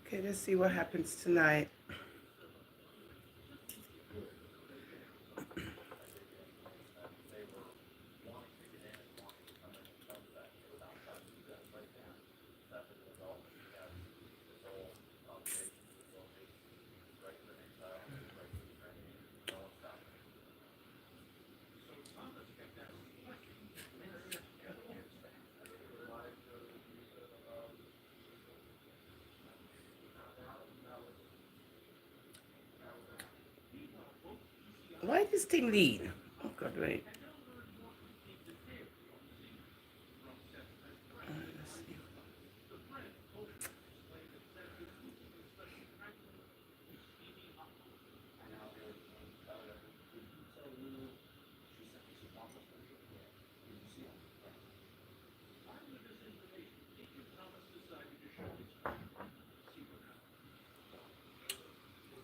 Okay, let's see what happens tonight. Why this thing lead? Oh God, wait. Let's see.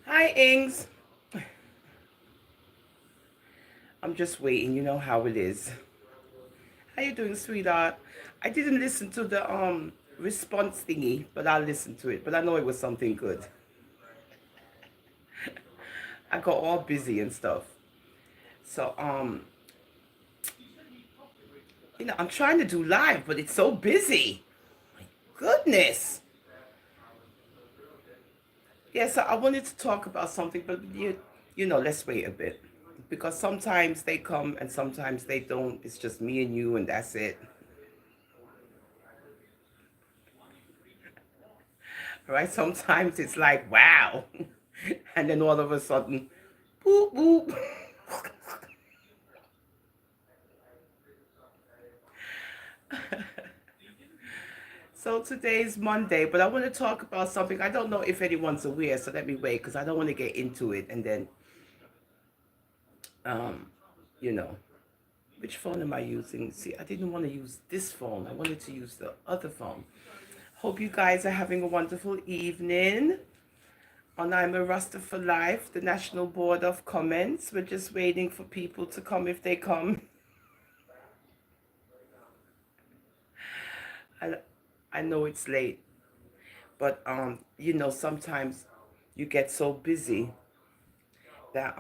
Hi, Ings. I'm just waiting. You know how it is. How you doing, sweetheart? I didn't listen to the response thingy, but I'll listen to it. But I know it was something good. I got all busy and stuff. So I'm trying to do live, but it's so busy. Goodness. Yeah, so I wanted to talk about something, but let's wait a bit. Because sometimes they come and sometimes they don't. It's just me and you and that's it. Right? Sometimes it's like, wow. And then all of a sudden, boop, boop. So today's Monday, but I want to talk about something. I don't know if anyone's aware, so let me wait because I don't want to get into it and then, um, you know, which phone am I using? See, I didn't want to use this phone. I wanted to use the other phone. Hope you guys are having a wonderful evening. On I'm a Rasta for Life, the National Board of Comments. We're just waiting for people to come if they come. I, I know it's late, but sometimes you get so busy that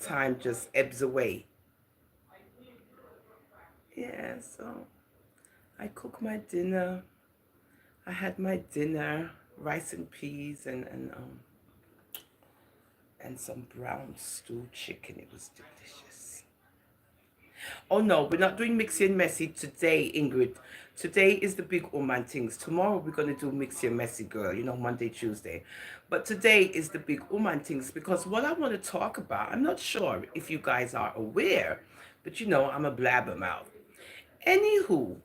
time just ebbs away. Yeah, so I cook my dinner. I had my dinner, rice and peas and some brown stewed chicken. It was delicious. Oh no, we're not doing Mixy and Messy today, Ingrid. Today is the big Ooman Tings. Tomorrow we're going to do Mixy and Messy, girl, Monday, Tuesday. But today is the big Ooman Tings because what I want to talk about, I'm not sure if you guys are aware, but I'm a blabbermouth. Anywho,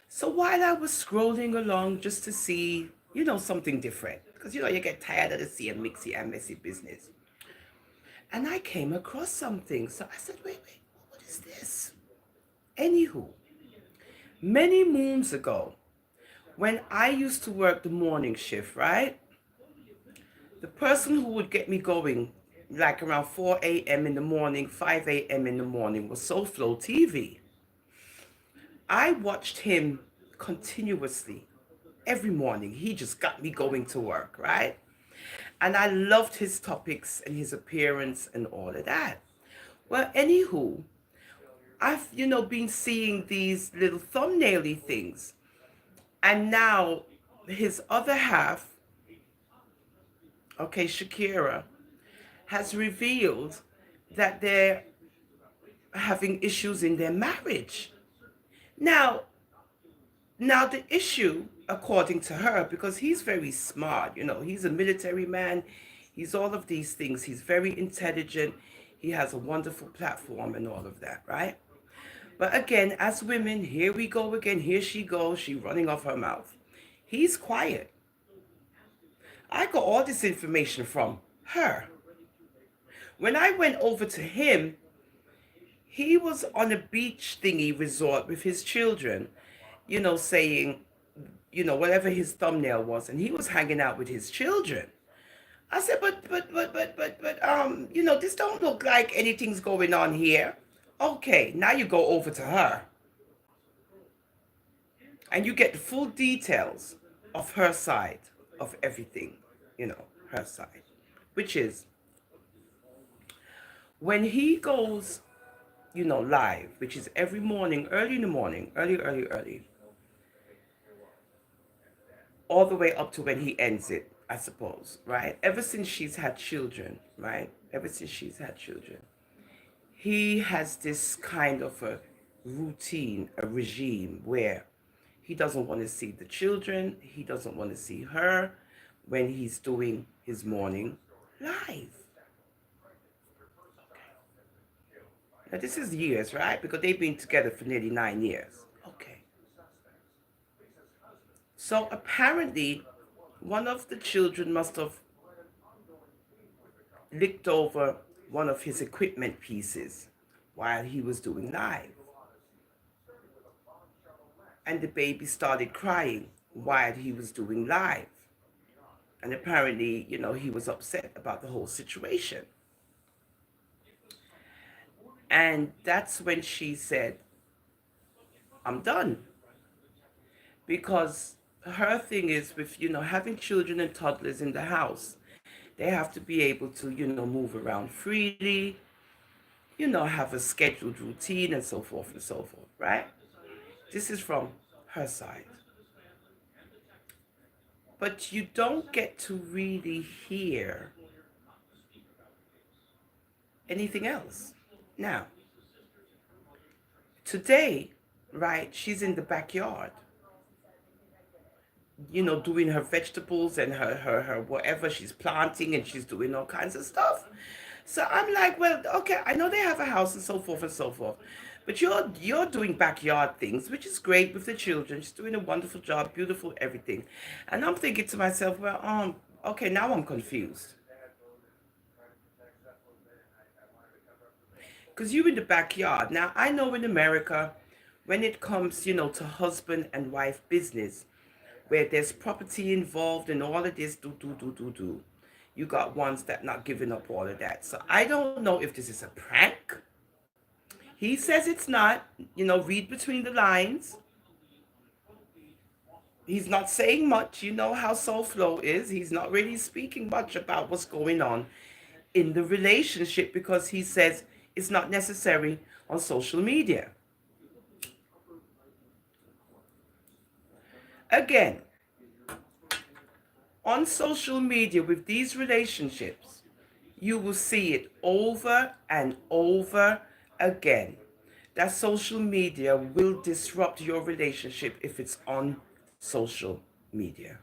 so while I was scrolling along just to see, something different, because, you get tired of the same Mixy and Messy business. And I came across something. So I said, wait, what is this? Anywho, many moons ago, when I used to work the morning shift, right? The person who would get me going, like around 4 a.m. in the morning, 5 a.m. in the morning, was Soul Flow TV. I watched him continuously every morning. He just got me going to work, right? And I loved his topics and his appearance and all of that. Well, anywho, I've, been seeing these little thumbnaily things. And now his other half, okay, Shakira, has revealed that they're having issues in their marriage. Now, the issue, according to her, because he's very smart, he's a military man, he's all of these things, he's very intelligent, he has a wonderful platform and all of that, right? But again, as women, here we go again, here she goes, she running off her mouth. He's quiet. I got all this information from her. When I went over to him, he was on a beach thingy resort with his children, saying, whatever his thumbnail was, and he was hanging out with his children. I said, but, this don't look like anything's going on here. Okay, now you go over to her and you get the full details of her side. of everything, her side, which is when he goes, live, which is every morning, early in the morning, early, all the way up to when he ends it, I suppose, right? Ever since she's had children, right? Ever since she's had children, he has this kind of a routine, a regime where he doesn't want to see the children, he doesn't want to see her when he's doing his morning live. Now, this is years, right? Because they've been together for nearly 9 years. Okay. So apparently, one of the children must have licked over one of his equipment pieces while he was doing live. And the baby started crying while he was doing live. And apparently, he was upset about the whole situation. And that's when she said, I'm done. Because her thing is with, having children and toddlers in the house, they have to be able to, move around freely, have a scheduled routine and so forth, right? This is from her side. But you don't get to really hear anything else. Now, today, right, she's in the backyard, doing her vegetables and her whatever she's planting, and she's doing all kinds of stuff. So I'm like, well, okay, I know they have a house and so forth and so forth, but you're doing backyard things, which is great with the children. She's doing a wonderful job, beautiful everything, and I'm thinking to myself, well, okay, now I'm confused because you're in the backyard. Now I know in America, when it comes, to husband and wife business, where there's property involved and all of this, do. You got ones that not giving up all of that. So I don't know if this is a prank. He says it's not. Read between the lines. He's not saying much. You know how Soul Flow is. He's not really speaking much about what's going on in the relationship because he says it's not necessary on social media. Again, on social media with these relationships, you will see it over and over again. That social media will disrupt your relationship if it's on social media.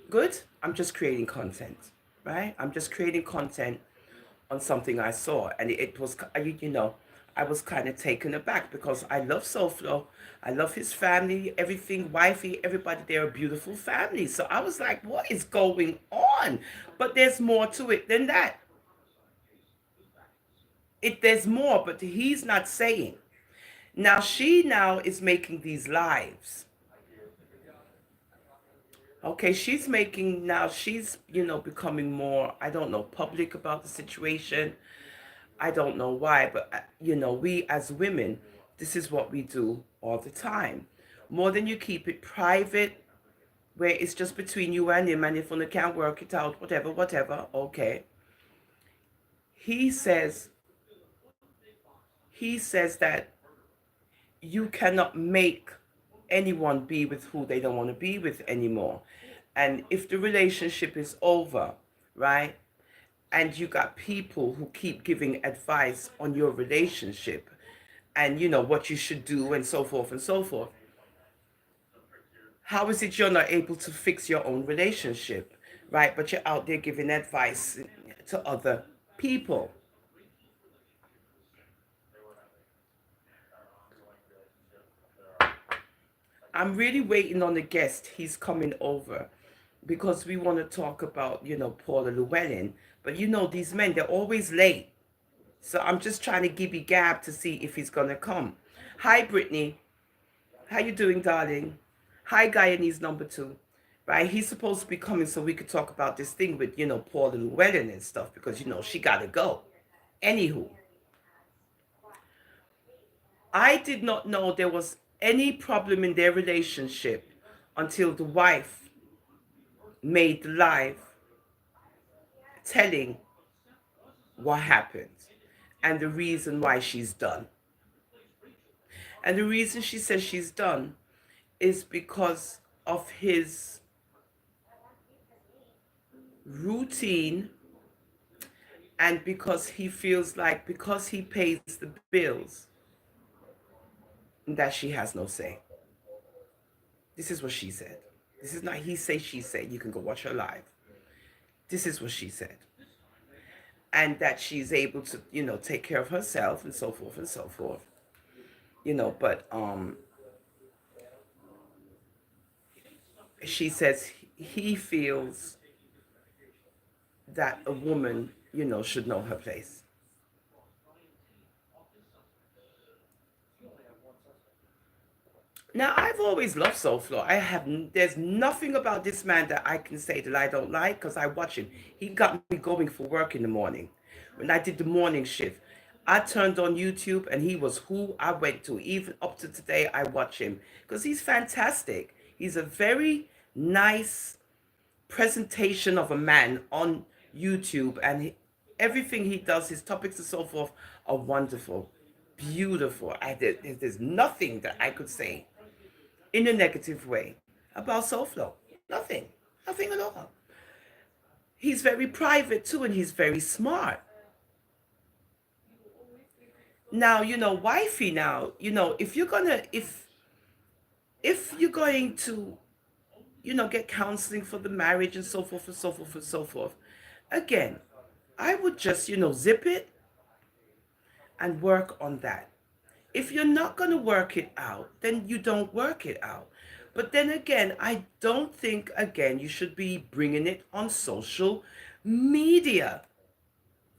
Good? I'm just creating content, right? I'm just creating content on something I saw, and it was, I was kind of taken aback because I love Soulflow. I love his family, everything, wifey, everybody. They're a beautiful family. So I was like, what is going on? But there's more to it than that. There's more, but he's not saying. Now she now is making these lives. Okay, she's making now, she's, becoming more, I don't know, public about the situation. I don't know why, but, we as women, this is what we do all the time. More than you keep it private, where it's just between you and him, and if one can't work it out, whatever, okay. He says, that you cannot make anyone be with who they don't want to be with anymore. And if the relationship is over, right, and you got people who keep giving advice on your relationship and what you should do and so forth and so forth, how is it you're not able to fix your own relationship, right? But you're out there giving advice to other people. I'm really waiting on the guest. He's coming over because we want to talk about, Paula Llewellyn. But these men, they're always late. So I'm just trying to gibby gab to see if he's going to come. Hi, Brittany. How you doing, darling? Hi, Guyanese number 2. Right, he's supposed to be coming so we could talk about this thing with, Paula Llewellyn and stuff because, she got to go. Anywho, I did not know there was any problem in their relationship until the wife made the live telling what happened and the reason why she's done. And the reason she says she's done is because of his routine, and because he feels like because he pays the bills that she has no say. This is what she said. This is not he say she say. You can go watch her live. This is what she said. And that she's able to, take care of herself and so forth and so forth. But she says he feels that a woman, should know her place. Now, I've always loved Soulflow. There's nothing about this man that I can say that I don't like because I watch him. He got me going for work in the morning. When I did the morning shift, I turned on YouTube and he was who I went to. Even up to today, I watch him because he's fantastic. He's a very nice presentation of a man on YouTube, and everything he does, his topics and so forth, are wonderful, beautiful. There's nothing that I could say in a negative way about Soulflow. Nothing. Nothing at all. He's very private too, and he's very smart. Now, wifey now, if you're going to, get counseling for the marriage and so forth and so forth and so forth, again, I would just, zip it and work on that. If you're not going to work it out, then you don't work it out. But then again, I don't think, again, you should be bringing it on social media.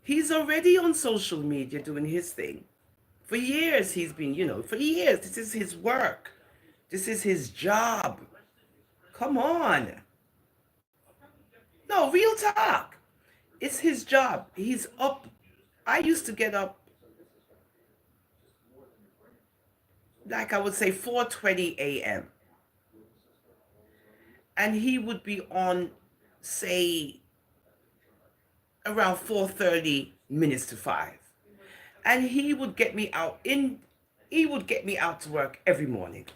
He's already on social media doing his thing. For years, he's been, for years, this is his work. This is his job. Come on. No, real talk. It's his job. He's up. I used to get up, like I would say, 4:20 a.m. And he would be on, say, around 4:30 minutes to 5. And he would get me out to work every morning.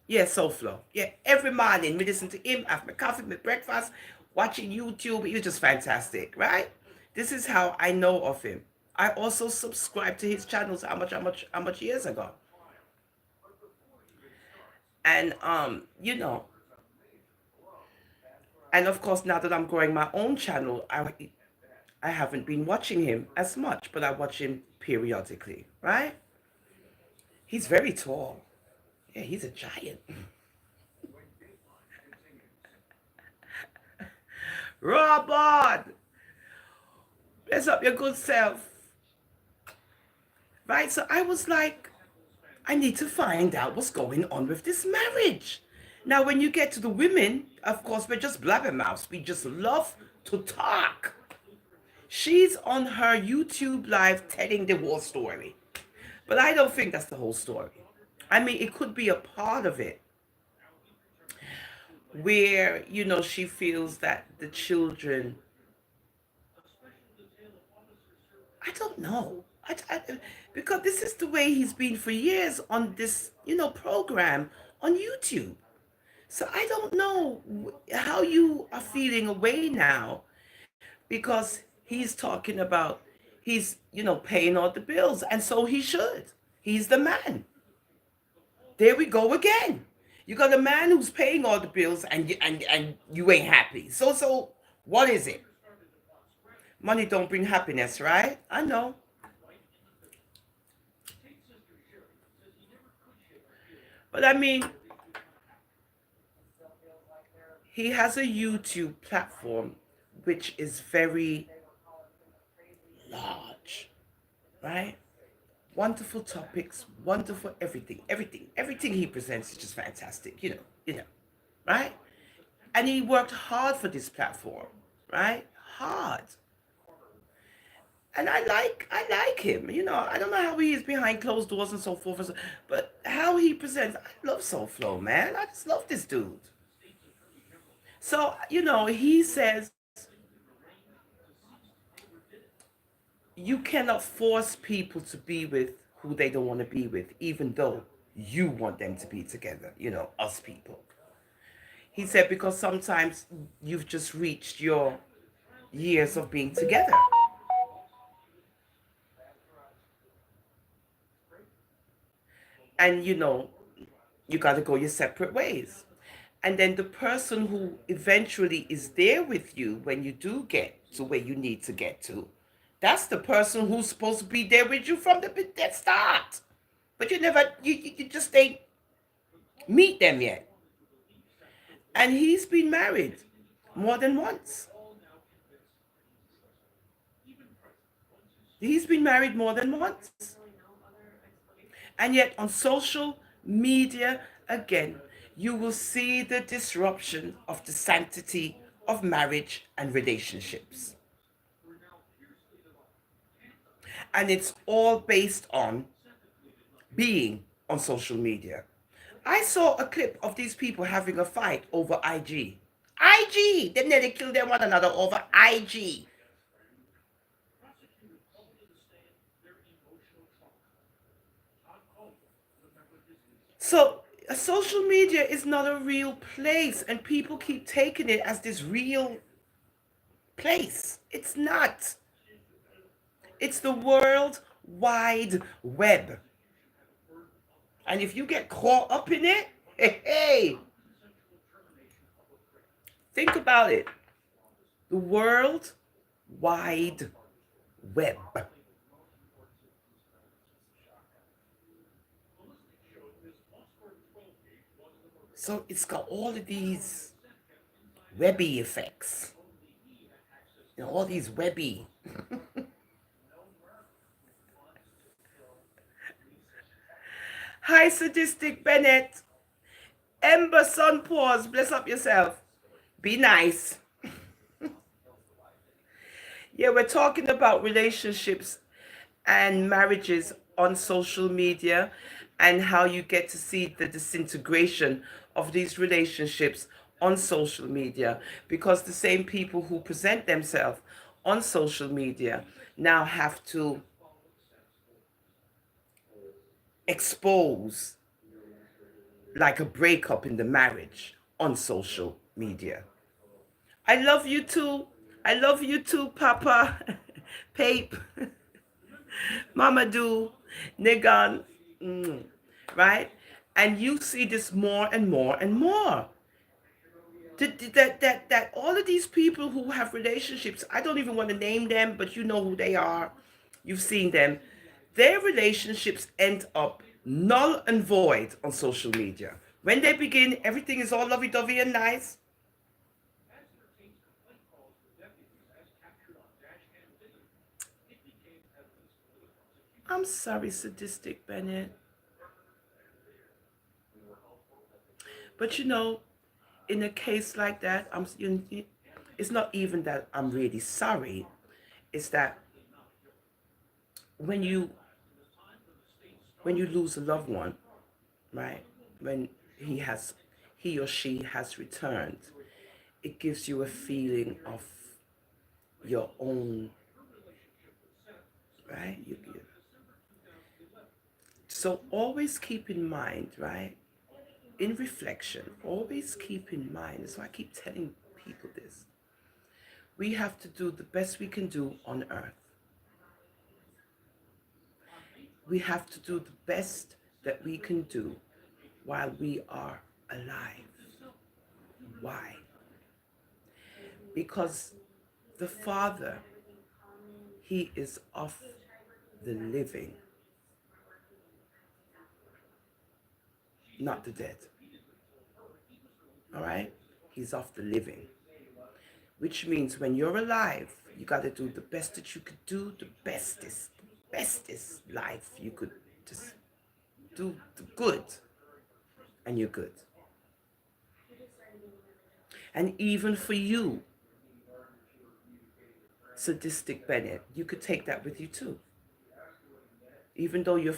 Yeah, Soulflow. Yeah, every morning we listen to him, have my coffee, my breakfast, watching YouTube. He was just fantastic, right? This is how I know of him. I also subscribed to his channels how much years ago. And and of course now that I'm growing my own channel, I haven't been watching him as much, but I watch him periodically, right? He's very tall. Yeah, he's a giant. Robot, bless up your good self. Right? So I was like, I need to find out what's going on with this marriage. Now, when you get to the women, of course, we're just blabbermouths. We just love to talk. She's on her YouTube live telling the whole story. But I don't think that's the whole story. I mean, it could be a part of it where, she feels that the children, I don't know. Because this is the way he's been for years on this, program on YouTube. So I don't know how you are feeling away now because he's talking about he's, paying all the bills. And so he should. He's the man. There we go again. You got a man who's paying all the bills and you ain't happy. So what is it? Money don't bring happiness, right? I know. But I mean, he has a YouTube platform which is very large, right? Wonderful topics, wonderful everything he presents is just fantastic, right? And he worked hard for this platform, right? Hard. And I like him. You know, I don't know how he is behind closed doors and so forth, but how he presents, I love Soul Flow, man. I just love this dude. So, you know, he says you cannot force people to be with who they don't want to be with, even though you want them to be together, you know, us people. He said, because sometimes you've just reached your years of being together. And, you know, you got to go your separate ways. And then the person who eventually is there with you when you do get to where you need to get to, that's the person who's supposed to be there with you from the start. But you never, you just ain't meet them yet. And he's been married more than once. He's been married more than once. And yet on social media, again, you will see the disruption of the sanctity of marriage and relationships. And it's all based on being on social media. I saw a clip of these people having a fight over IG. IG! They nearly killed them one another over IG. So social media is not a real place, and people keep taking it as this real place. It's not. It's the world wide web. And if you get caught up in it, hey, think about it. The world wide web. So it's got all of these webby effects. You know, all these webby. Hi, sadistic Bennett. Ember Sun Pause. Bless up yourself. Be nice. Yeah, we're talking about relationships and marriages on social media and how you get to see the disintegration of these relationships on social media because the same people who present themselves on social media now have to expose like a breakup in the marriage on social media. I love you too. I love you too, Papa. Pape. Mamadou, Nigan, right? And you see this more and more and more. That all of these people who have relationships, I don't even want to name them, but you know who they are. You've seen them. Their relationships end up null and void on social media. When they begin, everything is all lovey-dovey and nice. I'm sorry, sadistic Bennett. But you know, in a case like that, it's not even that I'm really sorry. It's that when you when you lose a loved one, right? When he or she has returned, it gives you a feeling of your own, right? So always keep in mind, right? In reflection, always keep in mind. So I keep telling people this. We have to do the best we can do on earth. We have to do the best that we can do while we are alive. Why? Because the Father, He is of the living, not the dead. All right? He's of the living, which means when you're alive, you got to do the best that you could do, the bestest life you could just do the good, and you're good. And even for you, Sadistic Bennett, you could take that with you too. Even though you're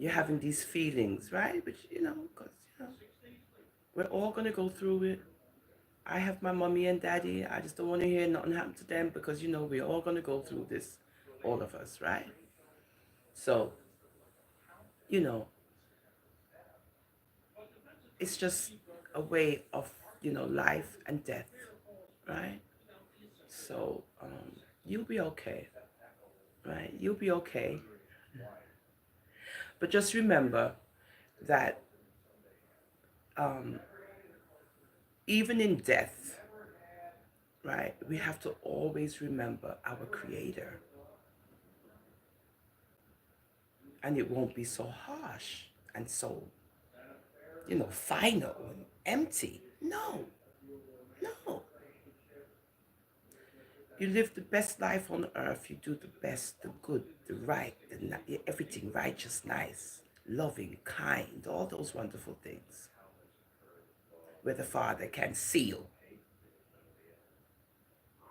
having these feelings, right? But because we're all gonna go through it. I have my mommy and daddy. I just don't want to hear nothing happen to them because we're all gonna go through this, all of us, right? So you know, it's just a way of life and death, right? So you'll be okay, right? You'll be okay. But just remember that um, even in death, right, we have to always remember our Creator, and it won't be so harsh and so final and empty. No, no. You live the best life on earth. You do the best, the good, the right, everything righteous, nice, loving, kind, all those wonderful things where the Father can seal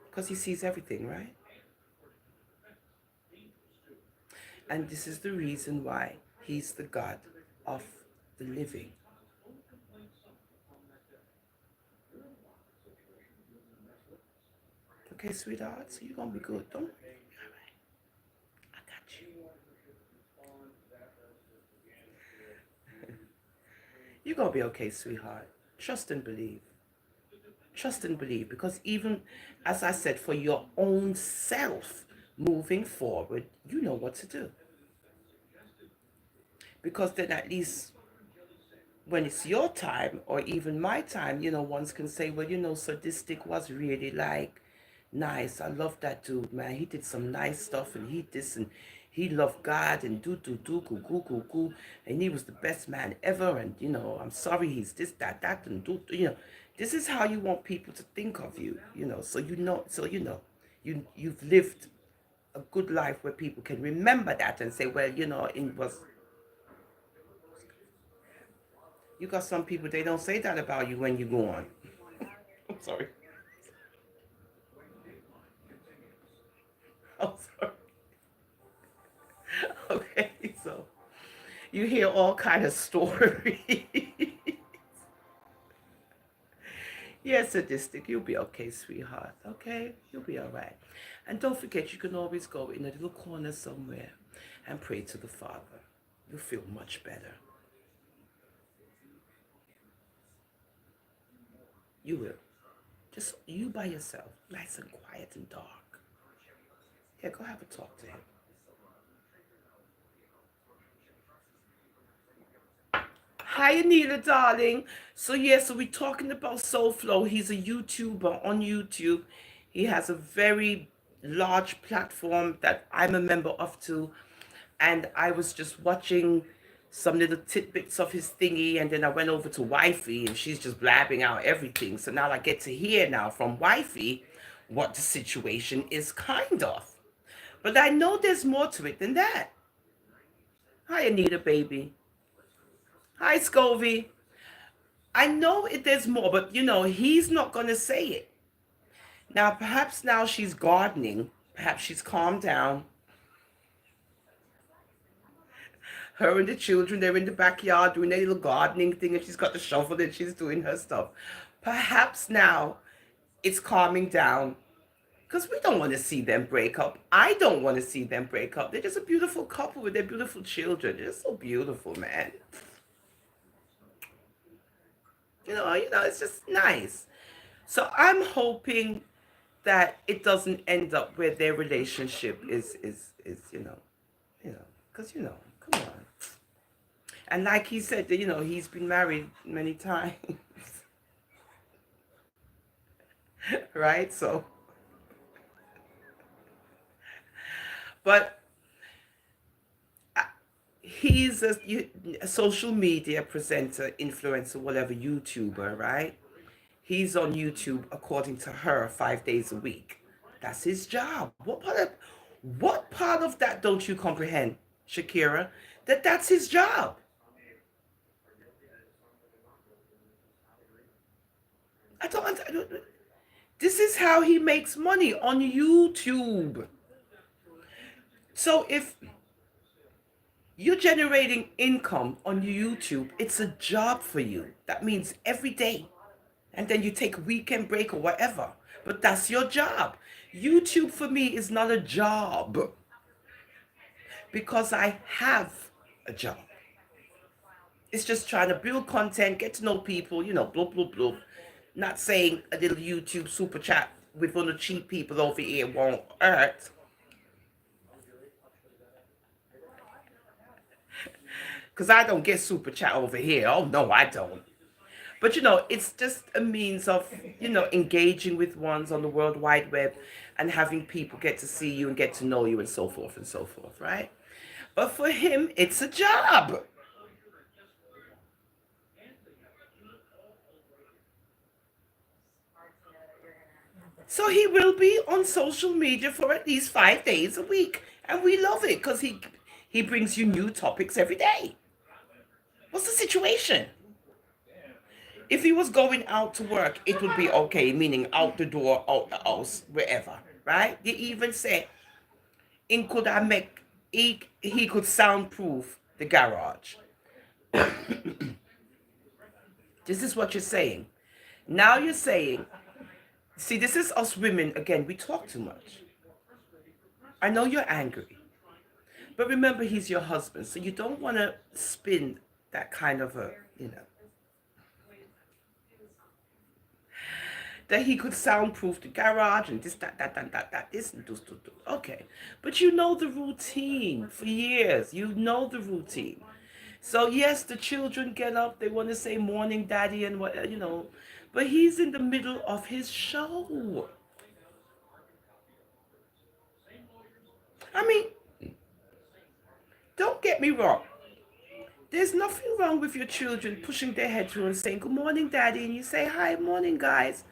because He sees everything, right? And this is the reason why He's the God of the living. Okay, sweetheart, so you're going to be good. Don't worry. All right. I got you. You're going to be okay, sweetheart. Trust and believe. Trust and believe, because even as I said, for your own self moving forward, you know what to do. Because then at least when it's your time or even my time, ones can say, well, Sadistic was really like nice. I love that dude, man. He did some nice stuff and he this and he loved God and do goo goo goo goo, and he was the best man ever. And I'm sorry he's this that and do. This is how you want people to think of you. You've lived a good life where people can remember that and say, well, it was. You got some people, they don't say that about you when you go on. I'm sorry. I'm sorry. Okay, so you hear all kind of stories. Yes, Sadistic, you'll be okay, sweetheart. Okay, you'll be all right. And don't forget, you can always go in a little corner somewhere and pray to the Father. You'll feel much better. You will. Just you by yourself, nice and quiet and dark. Yeah, go have a talk to him. Hi, Anita, darling. So we're talking about Soul Flow. He's a YouTuber on YouTube. He has a very large platform that I'm a member of too. And I was just watching some little tidbits of his thingy, and then I went over to Wifey, and she's just blabbing out everything. So now I get to hear now from Wifey what the situation is, kind of. But I know there's more to it than that. Hi, Anita, baby. Hi, Scovy. I know there's more, but he's not going to say it. Now, perhaps now she's gardening. Perhaps she's calmed down. Her and the children, they're in the backyard doing their little gardening thing, and she's got the shovel and she's doing her stuff. Perhaps now it's calming down because we don't want to see them break up. I don't want to see them break up. They're just a beautiful couple with their beautiful children. They're so beautiful, man. It's just nice. So I'm hoping that it doesn't end up where their relationship is because come on. And like he said, that he's been married many times, right? So, but he's a social media presenter, influencer, whatever, YouTuber, right? He's on YouTube, according to her, 5 days a week. That's his job. What part of that don't you comprehend, Shakira? That's his job. I don't. This is how he makes money on YouTube. So if you're generating income on YouTube, it's a job for you. That means every day. And then you take a weekend break or whatever. But that's your job. YouTube for me is not a job because I have a job. It's just trying to build content, get to know people, blah, blah, blah. Not saying a little YouTube super chat with one of the cheap people over here won't hurt. Because I don't get super chat over here. Oh, no, I don't. But it's just a means of, engaging with ones on the World Wide Web and having people get to see you and get to know you and so forth, right? But for him, it's a job. So he will be on social media for at least 5 days a week. And we love it because he brings you new topics every day. What's the situation? If he was going out to work, it would be okay, meaning out the door, out the house, wherever, right? They even say in could I make he could soundproof the garage. This is what you're saying. Now you're saying, see, this is us women again. We talk too much. I know you're angry, but remember, he's your husband, so you don't want to spin that kind of a, that he could soundproof the garage and this, that, this, and this. Okay. But you know the routine for years. You know the routine. So, yes, the children get up, they want to say morning, daddy, and what. But he's in the middle of his show. I mean, don't get me wrong. There's nothing wrong with your children pushing their head through and saying, good morning, daddy. And you say, hi, morning, guys.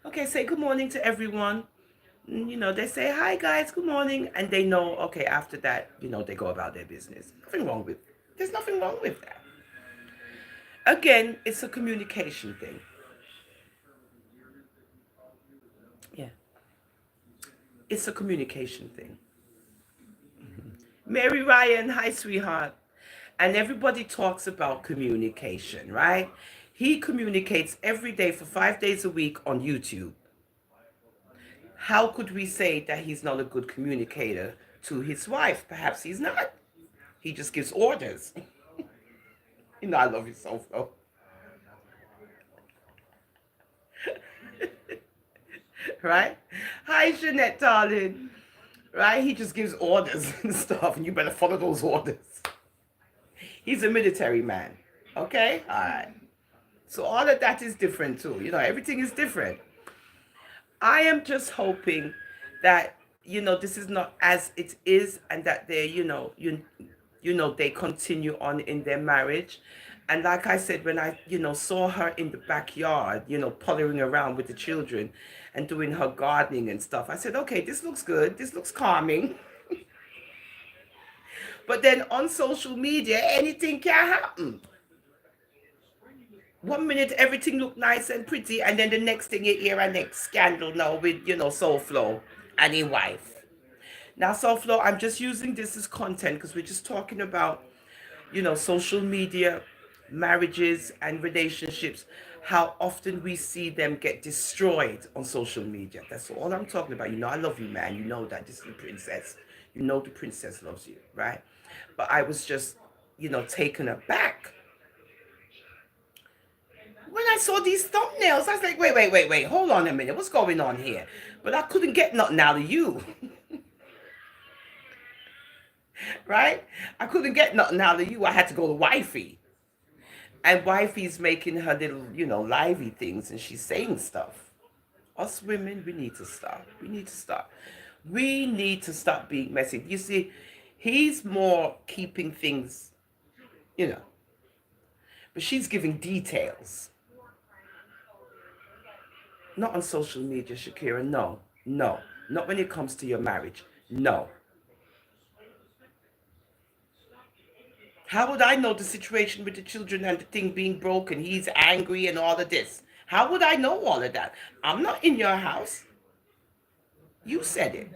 Okay, say good morning to everyone. They say, hi, guys, good morning. And they know, okay, after that, they go about their business. There's nothing wrong with that. Again, it's a communication thing. Yeah. It's a communication thing. Mary Ryan, hi, sweetheart. And everybody talks about communication, right? He communicates every day for 5 days a week on YouTube. How could we say that he's not a good communicator to his wife? Perhaps he's not. He just gives orders. I love you so, Flo. Right? Hi, Jeanette, darling. Right? He just gives orders and stuff, and you better follow those orders. He's a military man. Okay? All right. So all of that is different too. Everything is different. I am just hoping that this is not as it is, and that they they continue on in their marriage. And like I said, when I saw her in the backyard, puttering around with the children and doing her gardening and stuff, I said, okay, this looks good. This looks calming. But then on social media, anything can happen. One minute everything look nice and pretty, and then the next thing you hear a next scandal now with Soul Flow and his wife. Now, Soul Flow, I'm just using this as content because we're just talking about social media, marriages, and relationships. How often we see them get destroyed on social media. That's all I'm talking about. I love you, man. You know that this is the princess. The princess loves you, right? But I was just taken aback when I saw these thumbnails. I was like, wait, hold on a minute, what's going on here? But I couldn't get nothing out of you. Right? I couldn't get nothing out of you. I had to go to wifey. And wifey's making her little, lively things, and she's saying stuff. Us women, we need to stop. We need to stop. We need to stop being messy. You see, he's more keeping things, you know, but she's giving details. Not on social media, Shakira. No, no. Not when it comes to your marriage. No. How would I know the situation with the children and the thing being broken? He's angry and all of this. How would I know all of that? I'm not in your house. You said it.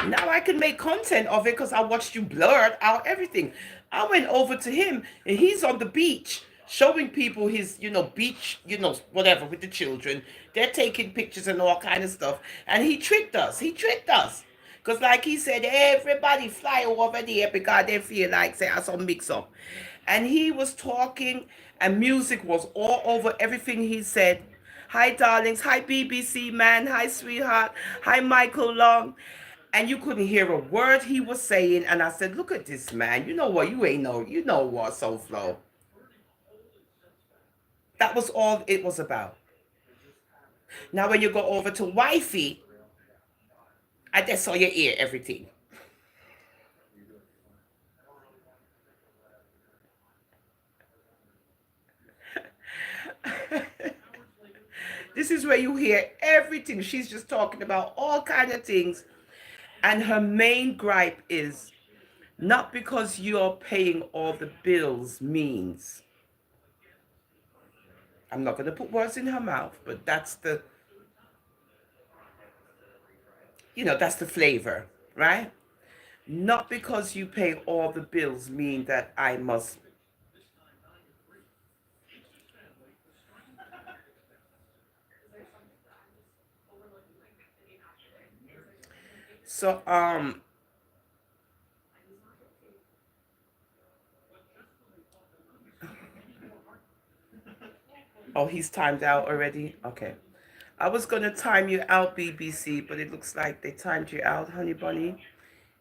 Now I can make content of it because I watched you blurt out everything. I went over to him and he's on the beach showing people his, beach, whatever with the children. They're taking pictures and all kind of stuff. And he tricked us. He tricked us. Because like he said, everybody fly over there because they feel like say some mix up. And he was talking and music was all over everything he said. Hi, darlings. Hi, BBC man. Hi, sweetheart. Hi, Michael Long. And you couldn't hear a word he was saying. And I said, look at this man. You know what? You ain't know. You know what, Soul Flow. That was all it was about. Now, when you go over to Wifey, I just saw your ear everything. This is where you hear everything. She's just talking about all kind of things. And her main gripe is not because you're paying all the bills means. I'm not going to put words in her mouth, but that's the flavor, right? Not because you pay all the bills mean that I must. So oh, he's timed out already. Okay. I was gonna time you out, BBC, but it looks like they timed you out, honey bunny.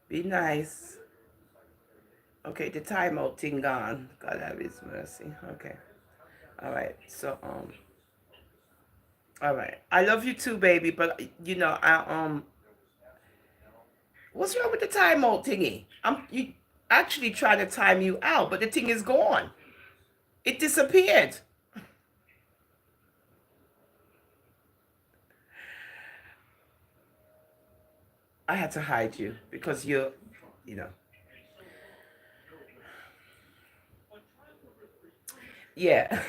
Be nice. Okay, the timeout thing gone. God have his mercy. Okay. All right. So all right. I love you too, baby, but I what's wrong with the timeout thingy? I'm you actually trying to time you out, but the thing is gone. It disappeared. I had to hide you because you know. Yeah.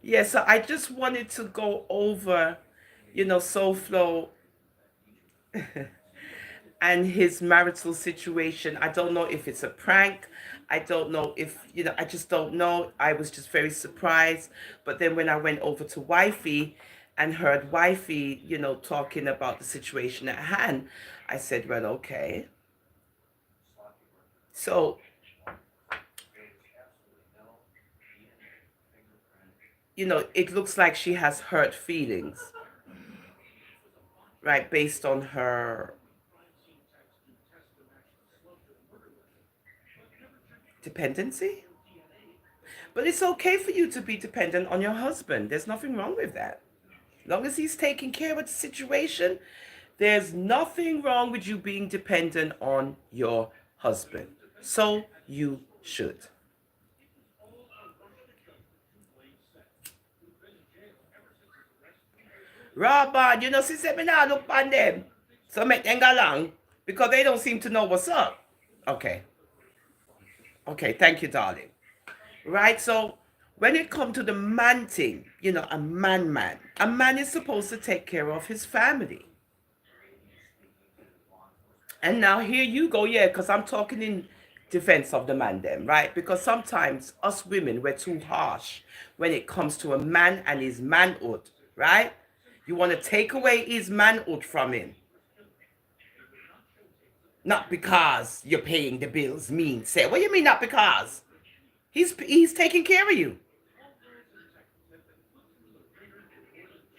Yeah, so I just wanted to go over, Soul Flow and his marital situation. I don't know if it's a prank. I don't know if, I just don't know. I was just very surprised. But then when I went over to Wifey and heard Wifey, talking about the situation at hand, I said, well, okay. So, it looks like she has hurt feelings, right, based on her dependency. But it's okay for you to be dependent on your husband. There's nothing wrong with that. As long as he's taking care of the situation, there's nothing wrong with you being dependent on your husband. So you should. Robert, she said me now look on them. So make them go along because they don't seem to know what's up. Okay. Okay, thank you, darling. Right? So when it comes to the man thing, a man is supposed to take care of his family. And now here you go, yeah, because I'm talking in defense of the man then, right? Because sometimes us women, we're too harsh when it comes to a man and his manhood, right? You want to take away his manhood from him. Not because you're paying the bills, mean say. What do you mean not because? He's taking care of you.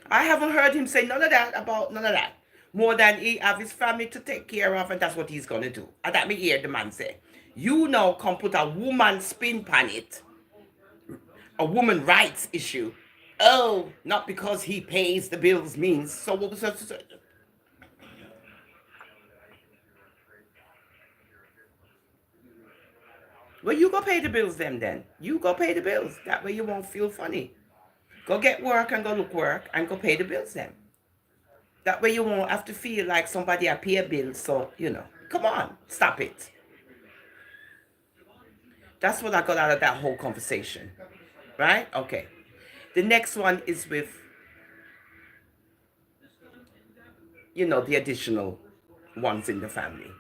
I haven't heard him say none of that about none of that. More than he have his family to take care of, and that's what he's gonna do. And that me hear the man say. You now come put a woman spin on it, a woman rights issue. Oh, not because he pays the bills means. So what was that? Well, you go pay the bills then. You go pay the bills. That way you won't feel funny. Go get work and go look work and go pay the bills then. That way you won't have to feel like somebody pay a bill. So, come on, stop it. That's what I got out of that whole conversation. Right? Okay. The next one is with, the additional ones in the family.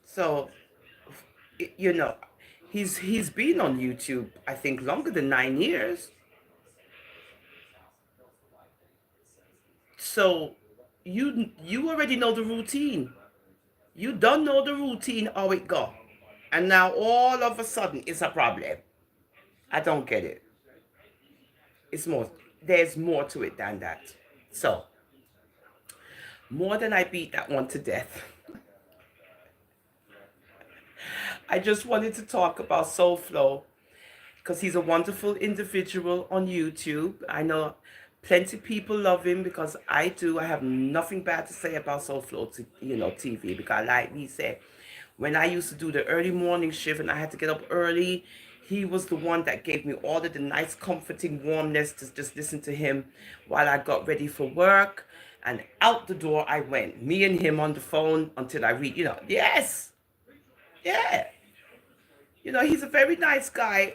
So, y- you know, he's been on YouTube, I think, longer than 9 years. So you already know the routine. You don't know the routine how it go. And now all of a sudden it's a problem. I don't get it. It's more there's more to it than that. So more than I beat that one to death. I just wanted to talk about Soul Flow because he's a wonderful individual on YouTube. I know plenty people love him because I do. I have nothing bad to say about Soul Flow, TV, because like he said, when I used to do the early morning shift and I had to get up early, he was the one that gave me all of the nice, comforting warmness to just listen to him while I got ready for work. And out the door I went, me and him on the phone until I read, yes, yeah. He's a very nice guy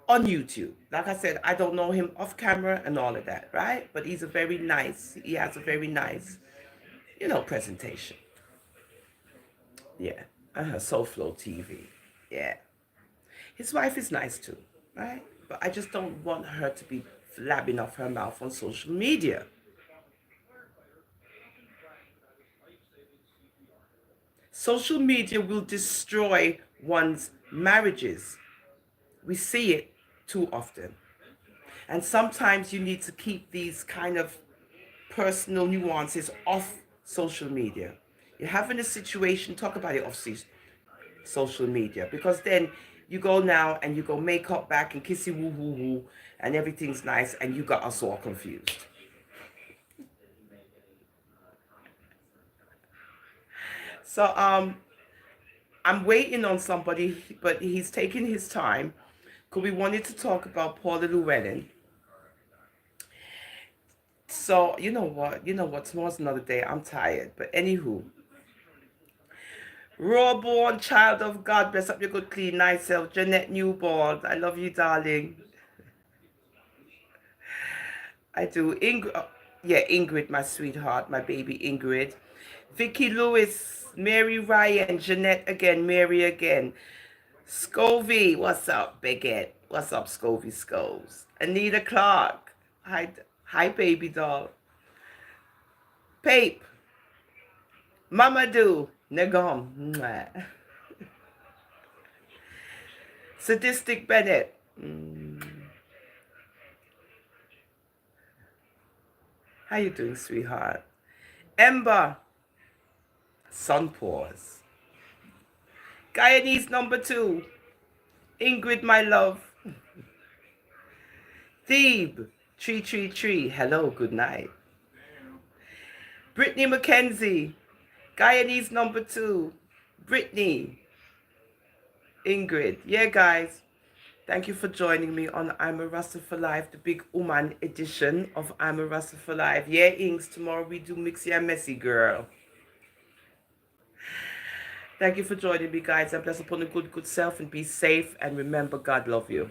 on YouTube. Like I said, I don't know him off camera and all of that, right? But he has a very nice, presentation. Yeah. Soul Flow TV. Yeah. His wife is nice too, right? But I just don't want her to be flabbing off her mouth on social media. Social media will destroy one's marriages. We see it too often. And sometimes you need to keep these kind of personal nuances off social media. You're having a situation, talk about it off social media, because then you go now and you go make up back and kissy woo woo woo and everything's nice and you got us all confused. So I'm waiting on somebody, but he's taking his time because we wanted to talk about Paula Llewellyn. So you know what? Tomorrow's another day. I'm tired, but anywho, raw born child of God, bless up your good, clean, nice self, Jeanette Newborn. I love you, darling. I do. Yeah, Ingrid, my sweetheart, my baby Ingrid. Vicky Lewis, Mary Ryan, Jeanette again, Mary again. Scovey, what's up, Bigot? What's up, Scovey Scoves? Anita Clark, hi, baby doll. Pape, Mamadou, Negom, mwah. Sadistic Bennett. How you doing, sweetheart? Ember, Sun Pause. Guyanese number 2, Ingrid, my love. Thebe, Tree. Hello, good night. Brittany McKenzie, Guyanese number 2, Brittany, Ingrid. Yeah, guys, thank you for joining me on I'm a Rasta for Life, the big Ooman edition of I'm a Rasta for Life. Yeah, Ings, tomorrow we do Mixy and Messy, girl. Thank you for joining me, guys. And bless upon a good self and be safe. And remember, God love you.